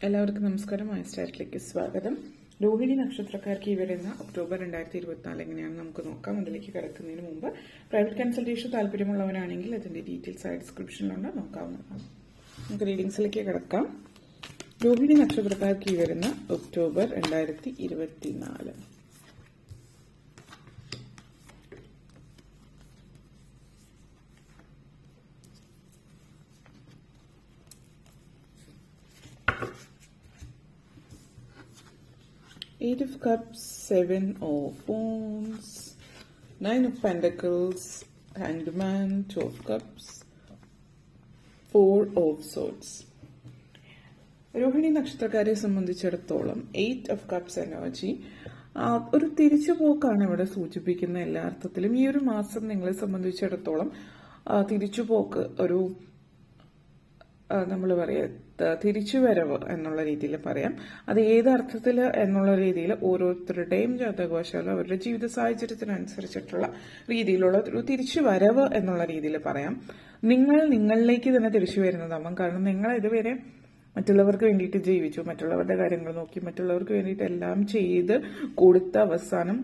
എല്ലാവർക്കും നമസ്കാരം. ഐസ്റ്റാറ്റിലേക്ക് സ്വാഗതം. രോഹിണി നക്ഷത്രക്കാർക്ക് ഈ വരുന്ന ഒക്ടോബർ 2024 എങ്ങനെയാണ് നമുക്ക് നോക്കാം. അതിലേക്ക് കിടക്കുന്നതിന് മുമ്പ് പ്രൈവറ്റ് കൺസൾട്ടേഷൻ താല്പര്യമുള്ളവരാണെങ്കിൽ അതിന്റെ ഡീറ്റെയിൽസ് ആയ ഡിസ്ക്രിപ്ഷനിലുണ്ട്, നോക്കാവുന്നതാണ്. നമുക്ക് റീഡിങ്സിലേക്ക് കിടക്കാം. രോഹിണി നക്ഷത്രക്കാർക്ക് ഈ വരുന്ന October 2024. Eight of Cups, Seven of Wands, Nine of Pentacles, Hanged Man, Two of Cups, Four of Swords. Rohini നക്ഷത്രക്കാരെ സംബന്ധിച്ചിടത്തോളം 8 of Cups എനർജി ഒരു തിരിച്ചുപോക്കാണ് ഇവിടെ സൂചിപ്പിക്കുന്ന എല്ലാ അർത്ഥത്തിലും. ഈ ഒരു മാസം നിങ്ങളെ സംബന്ധിച്ചിടത്തോളം തിരിച്ചുപോക്ക് ഒരു നമ്മൾ പറയാം തിരിച്ചുവരവ് എന്നുള്ള രീതിയിൽ പറയാം. അത് ഏത് അർത്ഥത്തിൽ എന്നുള്ള രീതിയിൽ ഓരോരുത്തരുടെയും ജാതകവശാലും അവരുടെ ജീവിത സാഹചര്യത്തിനനുസരിച്ചിട്ടുള്ള രീതിയിലുള്ള ഒരു തിരിച്ചുവരവ് എന്നുള്ള രീതിയിൽ പറയാം. നിങ്ങളിലേക്ക് തന്നെ തിരിച്ചു വരുന്നതാവാം. കാരണം നിങ്ങൾ ഇതുവരെ മറ്റുള്ളവർക്ക് വേണ്ടിയിട്ട് ജീവിച്ചു, മറ്റുള്ളവരുടെ കാര്യങ്ങൾ നോക്കി, മറ്റുള്ളവർക്ക് വേണ്ടിയിട്ട് എല്ലാം ചെയ്ത് കൊടുത്ത അവസാനം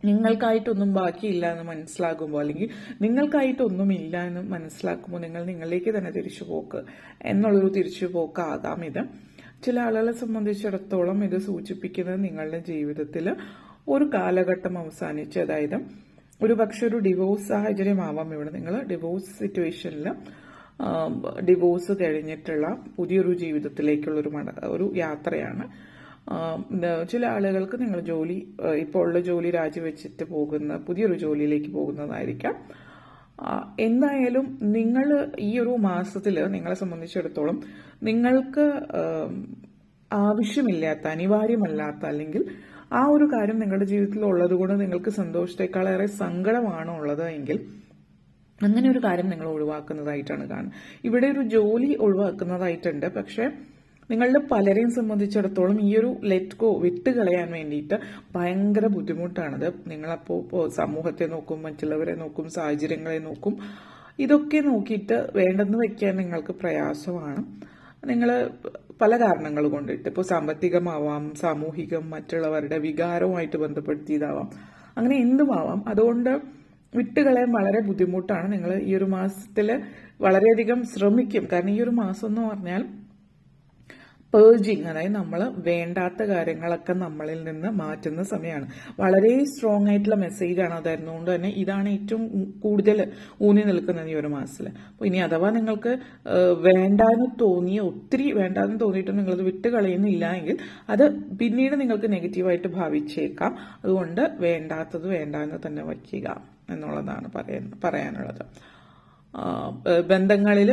നിങ്ങൾക്കായിട്ടൊന്നും ബാക്കിയില്ല എന്ന് മനസ്സിലാകുമ്പോൾ, അല്ലെങ്കിൽ നിങ്ങൾക്കായിട്ടൊന്നും ഇല്ല എന്ന് മനസ്സിലാക്കുമ്പോൾ നിങ്ങളിലേക്ക് തന്നെ തിരിച്ചുപോക്ക് എന്നുള്ളൊരു തിരിച്ചുപോക്കാകാം ഇത്. ചില ആളുകളെ സംബന്ധിച്ചിടത്തോളം ഇത് സൂചിപ്പിക്കുന്നത് നിങ്ങളുടെ ജീവിതത്തിൽ ഒരു കാലഘട്ടം അവസാനിച്ച്, അതായത് ഒരു പക്ഷെ ഒരു ഡിവോഴ്സ് സാഹചര്യമാവാം. ഇവിടെ നിങ്ങൾ ഡിവോഴ്സ് സിറ്റുവേഷനിൽ ഡിവോഴ്സ് കഴിഞ്ഞിട്ടുള്ള പുതിയൊരു ജീവിതത്തിലേക്കുള്ള ഒരു യാത്രയാണ്. ചില ആളുകൾക്ക് നിങ്ങൾ ഇപ്പോൾ ഉള്ള ജോലി രാജിവെച്ചിട്ട് പോകുന്ന പുതിയൊരു ജോലിയിലേക്ക് പോകുന്നതായിരിക്കാം. എന്തായാലും നിങ്ങൾ ഈ ഒരു മാസത്തിൽ നിങ്ങളെ സംബന്ധിച്ചിടത്തോളം നിങ്ങൾക്ക് ആവശ്യമില്ലാത്ത, അനിവാര്യമല്ലാത്ത, അല്ലെങ്കിൽ ആ ഒരു കാര്യം നിങ്ങളുടെ ജീവിതത്തിൽ ഉള്ളത് കൊണ്ട് നിങ്ങൾക്ക് സന്തോഷത്തെക്കാളേറെ സങ്കടമാണോ ഉള്ളത് എങ്കിൽ അങ്ങനെ ഒരു കാര്യം നിങ്ങൾ ഒഴിവാക്കുന്നതായിട്ടാണ് കാണുന്നത്. ഇവിടെ ഒരു ജോലി ഒഴിവാക്കുന്നതായിട്ടുണ്ട്. പക്ഷെ നിങ്ങളുടെ പലരെയും സംബന്ധിച്ചിടത്തോളം ഈ ഒരു ലെറ്റ് ഗോ, വിട്ടുകളയാൻ വേണ്ടിയിട്ട് ഭയങ്കര ബുദ്ധിമുട്ടാണത്. നിങ്ങളപ്പോൾ സമൂഹത്തെ നോക്കും, മറ്റുള്ളവരെ നോക്കും, സാഹചര്യങ്ങളെ നോക്കും. ഇതൊക്കെ നോക്കിയിട്ട് വേണ്ടെന്ന് വെക്കാൻ നിങ്ങൾക്ക് പ്രയാസമാണ്. നിങ്ങൾ പല കാരണങ്ങൾ കൊണ്ടിട്ട്, ഇപ്പോൾ സാമ്പത്തികമാവാം, സാമൂഹികം, മറ്റുള്ളവരുടെ വികാരവുമായിട്ട് ബന്ധപ്പെടുത്തിയതാവാം, അങ്ങനെ എന്തുമാവാം. അതുകൊണ്ട് വിട്ടുകളയാൻ വളരെ ബുദ്ധിമുട്ടാണ്. നിങ്ങൾ ഈ ഒരു മാസത്തിൽ വളരെയധികം ശ്രമിക്കും. കാരണം ഈ ഒരു മാസം എന്ന് പറഞ്ഞാൽ പേർജിങ്, അതായത് നമ്മൾ വേണ്ടാത്ത കാര്യങ്ങളൊക്കെ നമ്മളിൽ നിന്ന് മാറ്റുന്ന സമയമാണ്. വളരെ സ്ട്രോങ് ആയിട്ടുള്ള മെസ്സേജാണ്. അതായിരുന്നുകൊണ്ട് തന്നെ ഇതാണ് ഏറ്റവും കൂടുതൽ ഊന്നി നിൽക്കുന്നത് ഈ ഒരു മാസത്തിൽ. അപ്പോൾ ഇനി അഥവാ നിങ്ങൾക്ക് ഒത്തിരി വേണ്ടാന്ന് തോന്നിയിട്ടും നിങ്ങളത് വിട്ട് കളയുന്നില്ല എങ്കിൽ അത് പിന്നീട് നിങ്ങൾക്ക് നെഗറ്റീവായിട്ട് ഭാവിച്ചേക്കാം. അതുകൊണ്ട് വേണ്ടാത്തത് വേണ്ടാന്ന് തന്നെ വയ്ക്കുക എന്നുള്ളതാണ് പറയാനുള്ളത്. ബന്ധങ്ങളിൽ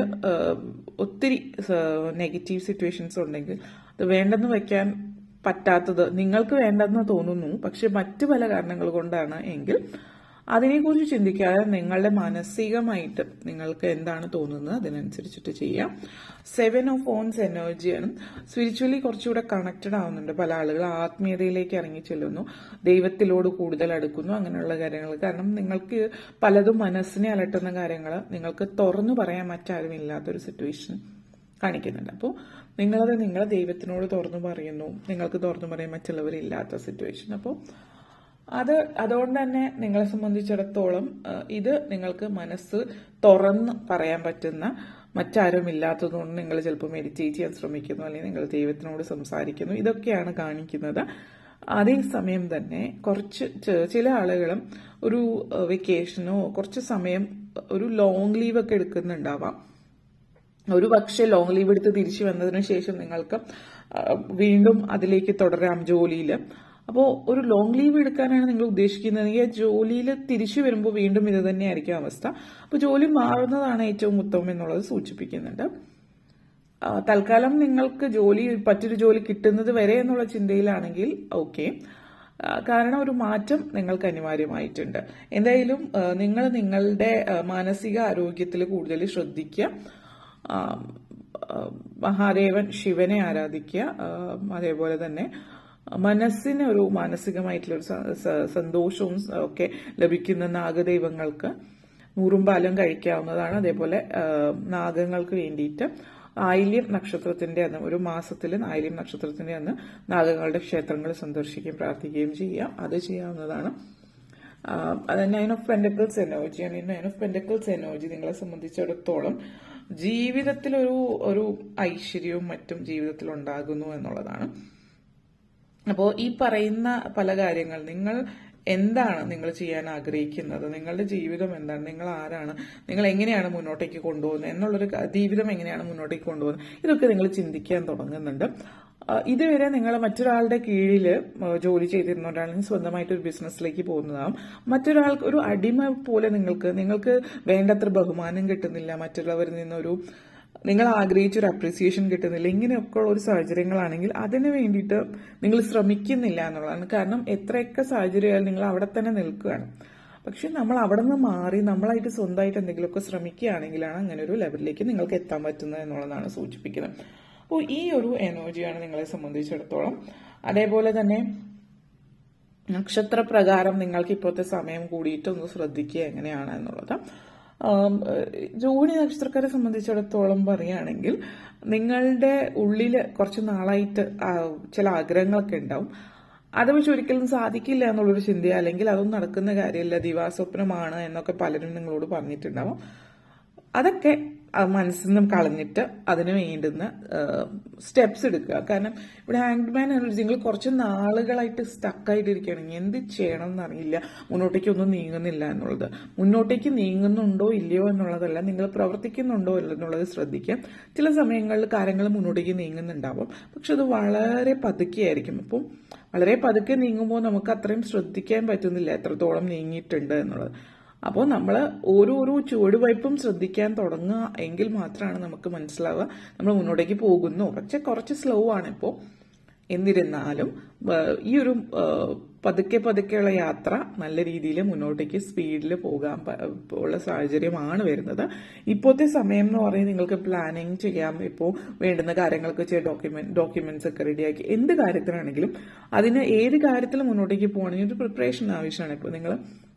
ഒത്തിരി നെഗറ്റീവ് സിറ്റുവേഷൻസ് ഉണ്ടെങ്കിൽ അത് വേണ്ടെന്ന് വയ്ക്കാൻ പറ്റാത്തത് നിങ്ങൾക്ക് വേണ്ടെന്ന് തോന്നുന്നു, പക്ഷെ മറ്റു പല കാരണങ്ങൾ കൊണ്ടാണ് എങ്കിൽ അതിനെക്കുറിച്ച് ചിന്തിക്കാതെ നിങ്ങളുടെ മാനസികമായിട്ട് നിങ്ങൾക്ക് എന്താണ് തോന്നുന്നത് അതിനനുസരിച്ചിട്ട് ചെയ്യാം. 7 of Wands എനർജിയാണ്. സ്പിരിച്വലി കുറച്ചുകൂടെ കണക്റ്റഡ് ആവുന്നുണ്ട്. പല ആളുകൾ ആത്മീയതയിലേക്ക് ഇറങ്ങി ചെല്ലുന്നു, ദൈവത്തിലോട് കൂടുതൽ അടുക്കുന്നു, അങ്ങനെയുള്ള കാര്യങ്ങൾ. കാരണം നിങ്ങൾക്ക് പലതും മനസ്സിനെ അലട്ടുന്ന കാര്യങ്ങൾ നിങ്ങൾക്ക് തുറന്നു പറയാൻ മറ്റാരും ഇല്ലാത്തൊരു സിറ്റുവേഷൻ കാണിക്കുന്നുണ്ട്. അപ്പോൾ നിങ്ങളെ ദൈവത്തിനോട് തുറന്നു പറയുന്നു, നിങ്ങൾക്ക് തുറന്നു പറയാൻ മറ്റുള്ളവരില്ലാത്ത സിറ്റുവേഷൻ. അപ്പോൾ അതുകൊണ്ട് തന്നെ നിങ്ങളെ സംബന്ധിച്ചിടത്തോളം ഇത് നിങ്ങൾക്ക് മനസ്സ് തുറന്ന് പറയാൻ പറ്റുന്ന മറ്റാരും ഇല്ലാത്തതുകൊണ്ട് നിങ്ങൾ ചിലപ്പോൾ മെഡിറ്റേറ്റ് ചെയ്യാൻ ശ്രമിക്കുന്നു, അല്ലെങ്കിൽ നിങ്ങൾ ദൈവത്തിനോട് സംസാരിക്കുന്നു. ഇതൊക്കെയാണ് കാണിക്കുന്നത്. അതേസമയം തന്നെ ചില ആളുകളും ഒരു വെക്കേഷനോ കുറച്ച് സമയം ഒരു ലോങ് ലീവ് ഒക്കെ എടുക്കുന്നുണ്ടാവാം. ഒരു പക്ഷേ ലോങ് ലീവ് എടുത്ത് തിരിച്ചു വന്നതിന് ശേഷം നിങ്ങൾക്ക് വീണ്ടും അതിലേക്ക് തുടരാം ജോലിയിൽ. അപ്പോൾ ഒരു ലോങ് ലീവ് എടുക്കാനാണ് നിങ്ങൾ ഉദ്ദേശിക്കുന്നതെങ്കിൽ ജോലിയിൽ തിരിച്ചു വരുമ്പോൾ വീണ്ടും ഇത് തന്നെയായിരിക്കും അവസ്ഥ. അപ്പോൾ ജോലി മാറുന്നതാണ് ഏറ്റവും ഉത്തമം എന്നുള്ളത് സൂചിപ്പിക്കുന്നുണ്ട്. തൽക്കാലം നിങ്ങൾക്ക് മറ്റൊരു ജോലി കിട്ടുന്നത് വരെ എന്നുള്ള ചിന്തയിലാണെങ്കിൽ ഓക്കെ. കാരണം ഒരു മാറ്റം നിങ്ങൾക്ക് അനിവാര്യമായിട്ടുണ്ട്. എന്തായാലും നിങ്ങൾ നിങ്ങളുടെ മാനസിക ആരോഗ്യത്തിൽ കൂടുതൽ ശ്രദ്ധിക്കുക. മഹാദേവൻ ശിവനെ ആരാധിക്കുക. അതേപോലെ തന്നെ മനസ്സിന് ഒരു മാനസികമായിട്ടുള്ളൊരു സന്തോഷവും ഒക്കെ ലഭിക്കുന്ന നാഗദൈവങ്ങൾക്ക് നൂറും പാലും കഴിക്കാവുന്നതാണ്. അതേപോലെ നാഗങ്ങൾക്ക് വേണ്ടിയിട്ട് ആയില്യം നക്ഷത്രത്തിന്റെ അന്ന്, ഒരു മാസത്തിൽ ആയില്യം നക്ഷത്രത്തിന്റെ അന്ന് നാഗങ്ങളുടെ ക്ഷേത്രങ്ങൾ സന്ദർശിക്കുകയും പ്രാർത്ഥിക്കുകയും ചെയ്യാം. അത് ചെയ്യാവുന്നതാണ്. അത് 9 ഓഫ് പെന്റക്കിൾസ് എനർജിയാണ്. ഈ 9 ഓഫ് പെന്റക്കിൾസ് എനർജി നിങ്ങളെ സംബന്ധിച്ചിടത്തോളം ജീവിതത്തിൽ ഒരു ഐശ്വര്യവും മറ്റും ജീവിതത്തിൽ ഉണ്ടാകുന്നു എന്നുള്ളതാണ്. അപ്പോൾ ഈ പറയുന്ന പല കാര്യങ്ങൾ, നിങ്ങൾ എന്താണ് നിങ്ങൾ ചെയ്യാൻ ആഗ്രഹിക്കുന്നത്, നിങ്ങളുടെ ജീവിതം എന്താണ്, നിങ്ങൾ ആരാണ്, നിങ്ങൾ എങ്ങനെയാണ് മുന്നോട്ടേക്ക് കൊണ്ടുപോകുന്നത് എന്നുള്ളൊരു ജീവിതം എങ്ങനെയാണ് മുന്നോട്ടേക്ക് കൊണ്ടുപോകുന്നത്, ഇതൊക്കെ നിങ്ങൾ ചിന്തിക്കാൻ തുടങ്ങുന്നുണ്ട്. ഇതുവരെ നിങ്ങൾ മറ്റൊരാളുടെ കീഴിൽ ജോലി ചെയ്തിരുന്ന ഒരാളിന് സ്വന്തമായിട്ട് ഒരു ബിസിനസ്സിലേക്ക് പോകുന്നതാവും. മറ്റൊരാൾക്ക് ഒരു അടിമ പോലെ നിങ്ങൾക്ക് വേണ്ടത്ര ബഹുമാനം കിട്ടുന്നില്ല, മറ്റുള്ളവരിൽ നിന്നൊരു നിങ്ങൾ ആഗ്രഹിച്ചൊരു അപ്രീസിയേഷൻ കിട്ടുന്നില്ല, ഇങ്ങനെയൊക്കെ ഉള്ള ഒരു സാഹചര്യങ്ങളാണെങ്കിൽ അതിന് വേണ്ടിയിട്ട് നിങ്ങൾ ശ്രമിക്കുന്നില്ല എന്നുള്ളതാണ്. കാരണം എത്രയൊക്കെ സാഹചര്യമായാലും നിങ്ങൾ അവിടെ തന്നെ നിൽക്കുകയാണ്. പക്ഷെ നമ്മൾ അവിടെ നിന്ന് മാറി നമ്മളായിട്ട് സ്വന്തമായിട്ട് എന്തെങ്കിലുമൊക്കെ ശ്രമിക്കുകയാണെങ്കിലാണ് അങ്ങനെ ഒരു ലെവലിലേക്ക് നിങ്ങൾക്ക് എത്താൻ പറ്റുന്നത് എന്നുള്ളതാണ് സൂചിപ്പിക്കുന്നത്. അപ്പോൾ ഈ ഒരു എനർജിയാണ് നിങ്ങളെ സംബന്ധിച്ചിടത്തോളം. അതേപോലെ തന്നെ നക്ഷത്രപ്രകാരം നിങ്ങൾക്ക് ഇപ്പോഴത്തെ സമയം കൂടിയിട്ട് ഒന്ന് ശ്രദ്ധിക്കുക എങ്ങനെയാണ് എന്നുള്ളത്. ജോലി നക്ഷത്രക്കാരെ സംബന്ധിച്ചിടത്തോളം പറയുകയാണെങ്കിൽ നിങ്ങളുടെ ഉള്ളിൽ കുറച്ച് നാളായിട്ട് ചില ആഗ്രഹങ്ങളൊക്കെ ഉണ്ടാവും. അത് പക്ഷെ ഒരിക്കലും സാധിക്കില്ല എന്നുള്ളൊരു ചിന്ത, അല്ലെങ്കിൽ അതൊന്നും നടക്കുന്ന കാര്യമില്ല, ദിവാസ്വപ്നമാണ് എന്നൊക്കെ പലരും നിങ്ങളോട് പറഞ്ഞിട്ടുണ്ടാവും. അതൊക്കെ മനസ്സിൽ നിന്നും കളഞ്ഞിട്ട് അതിന് വേണ്ടുന്ന സ്റ്റെപ്സ് എടുക്കുക. കാരണം ഇവിടെ ഹാങ്ഡ്മാൻ എനർജി, നിങ്ങൾ കുറച്ച് നാളുകളായിട്ട് സ്റ്റക്കായിട്ടിരിക്കുകയാണെങ്കിൽ എന്ത് ചെയ്യണം എന്നറിയില്ല, മുന്നോട്ടേക്കൊന്നും നീങ്ങുന്നില്ല എന്നുള്ളത്. മുന്നോട്ടേക്ക് നീങ്ങുന്നുണ്ടോ ഇല്ലയോ എന്നുള്ളതല്ല, നിങ്ങൾ പ്രവർത്തിക്കുന്നുണ്ടോ എന്നുള്ളത് ശ്രദ്ധിക്കാം. ചില സമയങ്ങളിൽ കാര്യങ്ങൾ മുന്നോട്ടേക്ക് നീങ്ങുന്നുണ്ടാവും, പക്ഷെ അത് വളരെ പതുക്കെയായിരിക്കും. അപ്പം വളരെ പതുക്കെ നീങ്ങുമ്പോൾ നമുക്ക് അത്രയും ശ്രദ്ധിക്കാൻ പറ്റുന്നില്ല എത്രത്തോളം നീങ്ങിയിട്ടുണ്ട് എന്നുള്ളത്. അപ്പോൾ നമ്മൾ ഓരോരോ ചുവടുവയ്പും ശ്രദ്ധിക്കാൻ തുടങ്ങുക എങ്കിൽ മാത്രമാണ് നമുക്ക് മനസ്സിലാവുക നമ്മൾ മുന്നോട്ടേക്ക് പോകുന്നു. പക്ഷെ കുറച്ച് സ്ലോ ആണ് ഇപ്പോൾ. എന്നിരുന്നാലും ഈ ഒരു പതുക്കെയുള്ള യാത്ര നല്ല രീതിയിൽ മുന്നോട്ടേക്ക് സ്പീഡിൽ പോകാൻ ഉള്ള സാഹചര്യമാണ് വരുന്നത്. ഇപ്പോഴത്തെ സമയം എന്ന് പറയുന്നത് നിങ്ങൾക്ക് പ്ലാനിങ് ചെയ്യാം. ഇപ്പോൾ വേണ്ടുന്ന കാര്യങ്ങളൊക്കെ ചെയ്ത് ഡോക്യുമെന്റ്സ് ഒക്കെ റെഡിയാക്കി എന്ത് കാര്യത്തിനാണെങ്കിലും അതിന് ഏത് കാര്യത്തിൽ മുന്നോട്ടേക്ക് പോകണമെങ്കിൽ ഒരു പ്രിപ്പറേഷൻ ആവശ്യമാണ്. ഇപ്പോൾ നിങ്ങൾ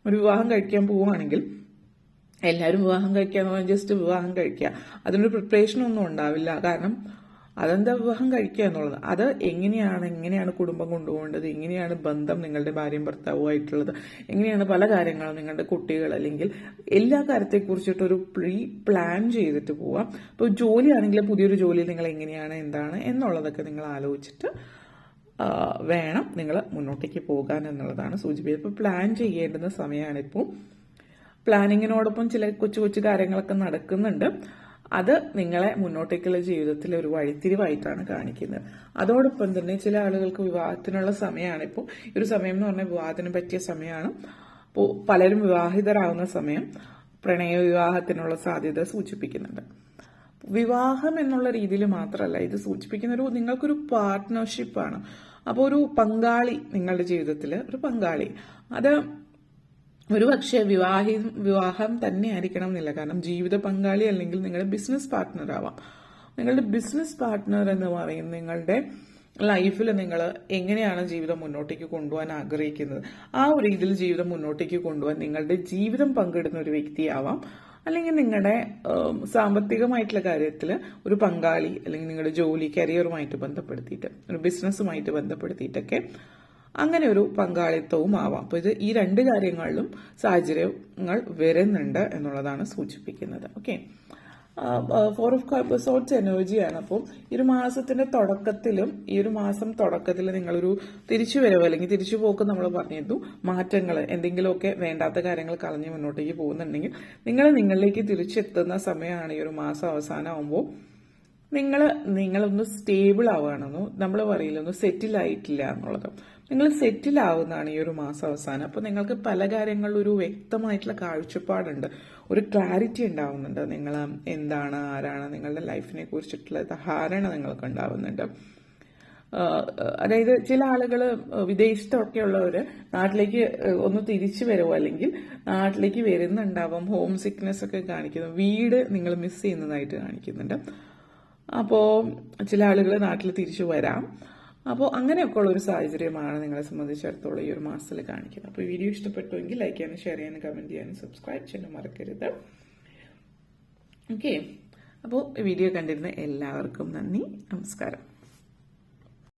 ഒരു വിവാഹം കഴിക്കാൻ പോവുകയാണെങ്കിൽ എല്ലാവരും വിവാഹം കഴിക്കാന്ന് പറഞ്ഞാൽ ജസ്റ്റ് വിവാഹം കഴിക്കുക, അതിനൊരു പ്രിപ്പറേഷൻ ഒന്നും ഉണ്ടാവില്ല. കാരണം അതെന്താ വിവാഹം കഴിക്കുക എന്നുള്ളത്, അത് എങ്ങനെയാണ് കുടുംബം കൊണ്ടുപോകേണ്ടത്, എങ്ങനെയാണ് ബന്ധം നിങ്ങളുടെ ഭാര്യയും ഭർത്താവുമായിട്ടുള്ളത്, എങ്ങനെയാണ് പല കാര്യങ്ങളും നിങ്ങളുടെ കുട്ടികൾ, അല്ലെങ്കിൽ എല്ലാ കാര്യത്തെക്കുറിച്ചിട്ടൊരു പ്ലാൻ ചെയ്തിട്ട് പോവാം. ഇപ്പോൾ ജോലിയാണെങ്കിൽ പുതിയൊരു ജോലിയിൽ നിങ്ങൾ എങ്ങനെയാണ് എന്താണ് എന്നുള്ളതൊക്കെ നിങ്ങൾ ആലോചിച്ചിട്ട് വേണം നിങ്ങൾ മുന്നോട്ടേക്ക് പോകാൻ എന്നുള്ളതാണ് സൂചിപ്പിച്ചത്. ഇപ്പോൾ പ്ലാൻ ചെയ്യേണ്ടുന്ന സമയമാണിപ്പോൾ. പ്ലാനിങ്ങിനോടൊപ്പം ചില കൊച്ചു കാര്യങ്ങളൊക്കെ നടക്കുന്നുണ്ട്. അത് നിങ്ങളെ മുന്നോട്ടേക്കുള്ള ജീവിതത്തിൽ ഒരു വഴിത്തിരിവായിട്ടാണ് കാണിക്കുന്നത്. അതോടൊപ്പം തന്നെ ചില ആളുകൾക്ക് വിവാഹത്തിനുള്ള സമയമാണിപ്പോൾ. ഈ ഒരു സമയം എന്ന് പറഞ്ഞാൽ വിവാഹത്തിന് പറ്റിയ സമയമാണ്. അപ്പോൾ പലരും വിവാഹിതരാകുന്ന സമയം പ്രണയ വിവാഹത്തിനുള്ള സാധ്യത സൂചിപ്പിക്കുന്നുണ്ട്. വിവാഹം എന്നുള്ള രീതിയിൽ മാത്രമല്ല ഇത് സൂചിപ്പിക്കുന്ന നിങ്ങൾക്കൊരു പാർട്ട്ണർഷിപ്പാണ്. അപ്പോൾ ഒരു പങ്കാളി, നിങ്ങളുടെ ജീവിതത്തിൽ ഒരു പങ്കാളി, അത് ഒരുപക്ഷെ വിവാഹം തന്നെ ആയിരിക്കണം എന്നില്ല. കാരണം ജീവിത പങ്കാളി അല്ലെങ്കിൽ നിങ്ങളുടെ ബിസിനസ് പാർട്ട്ണർ ആവാം. നിങ്ങളുടെ ബിസിനസ് പാർട്ട്ണർ എന്ന് പറയുന്നത് നിങ്ങളുടെ ലൈഫിൽ നിങ്ങൾ എങ്ങനെയാണ് ജീവിതം മുന്നോട്ടേക്ക് കൊണ്ടുപോകാൻ ആഗ്രഹിക്കുന്നത്, ആ ഒരു രീതിയിൽ ജീവിതം മുന്നോട്ടേക്ക് കൊണ്ടുപോകാൻ നിങ്ങളുടെ ജീവിതം പങ്കിടുന്ന ഒരു വ്യക്തിയാവാം. അല്ലെങ്കിൽ നിങ്ങളുടെ സാമ്പത്തികമായിട്ടുള്ള കാര്യത്തിൽ ഒരു പങ്കാളി, അല്ലെങ്കിൽ നിങ്ങളുടെ ജോലി കരിയറുമായിട്ട് ബന്ധപ്പെടുത്തിയിട്ട് ഒരു ബിസിനസ്സുമായിട്ട് ബന്ധപ്പെടുത്തിയിട്ടൊക്കെ അങ്ങനെ ഒരു പങ്കാളിത്തവും ആവാം. അപ്പോൾ ഈ രണ്ട് കാര്യങ്ങളിലും സാഹചര്യങ്ങൾ വരുന്നുണ്ട് എന്നുള്ളതാണ് സൂചിപ്പിക്കുന്നത്. ഓക്കെ, 4 ഓഫ് കപ്സ് എനർജിയാണ്. അപ്പോൾ ഈ ഒരു മാസത്തിന്റെ തുടക്കത്തിലും ഈ ഒരു മാസം തുടക്കത്തിൽ നിങ്ങളൊരു തിരിച്ചുവരവ് അല്ലെങ്കിൽ തിരിച്ചുപോക്ക് നമ്മൾ പറഞ്ഞിരുന്നു, മാറ്റങ്ങൾ, എന്തെങ്കിലുമൊക്കെ വേണ്ടാത്ത കാര്യങ്ങൾ കളഞ്ഞ് മുന്നോട്ടേക്ക് പോകുന്നുണ്ടെങ്കിൽ നിങ്ങളിലേക്ക് തിരിച്ചെത്തുന്ന സമയമാണ് ഈ ഒരു മാസം അവസാനമാകുമ്പോൾ. നിങ്ങളൊന്ന് സ്റ്റേബിൾ ആവുകയാണെന്നോ നമ്മൾ പറയില്ല, ഒന്ന് സെറ്റിൽ ആയിട്ടില്ല എന്നുള്ളത്. നിങ്ങൾ സെറ്റിൽ ആവുന്നതാണ് ഈ ഒരു മാസം അവസാനം. അപ്പോൾ നിങ്ങൾക്ക് പല കാര്യങ്ങളിലും ഒരു വ്യക്തമായിട്ടുള്ള കാഴ്ചപ്പാടുണ്ട്, ഒരു ക്ലാരിറ്റി ഉണ്ടാവുന്നുണ്ട്. നിങ്ങൾ എന്താണ്, ആരാണ്, നിങ്ങളുടെ ലൈഫിനെ കുറിച്ചിട്ടുള്ള ധാരണ നിങ്ങൾക്ക് ഉണ്ടാവുന്നുണ്ട്. അതായത് ചില ആളുകൾ വിദേശത്തൊക്കെ ഉള്ളവർ നാട്ടിലേക്ക് ഒന്ന് തിരിച്ചു വരുമോ അല്ലെങ്കിൽ നാട്ടിലേക്ക് വരുന്നുണ്ടാവും, ഹോം സിക്നെസ് ഒക്കെ കാണിക്കുന്നു, വീട് നിങ്ങൾ മിസ് ചെയ്യുന്നതായിട്ട് കാണിക്കുന്നുണ്ട്. അപ്പോൾ ചില ആളുകൾ നാട്ടിൽ തിരിച്ചു വരാം. അപ്പോൾ അങ്ങനെയൊക്കെ ഉള്ള ഒരു സാഹചര്യമാണ് നിങ്ങളെ സംബന്ധിച്ചിടത്തോളം ഈ ഒരു മാസത്തിൽ കാണിക്കുന്നത്. അപ്പോൾ വീഡിയോ ഇഷ്ടപ്പെട്ടുവെങ്കിൽ ലൈക്ക് ചെയ്യാനും ഷെയർ ചെയ്യാനും കമന്റ് ചെയ്യാനും സബ്സ്ക്രൈബ് ചെയ്യാനും മറക്കരുത്. ഓക്കെ, അപ്പോൾ വീഡിയോ കണ്ടിരുന്ന എല്ലാവർക്കും നന്ദി, നമസ്കാരം.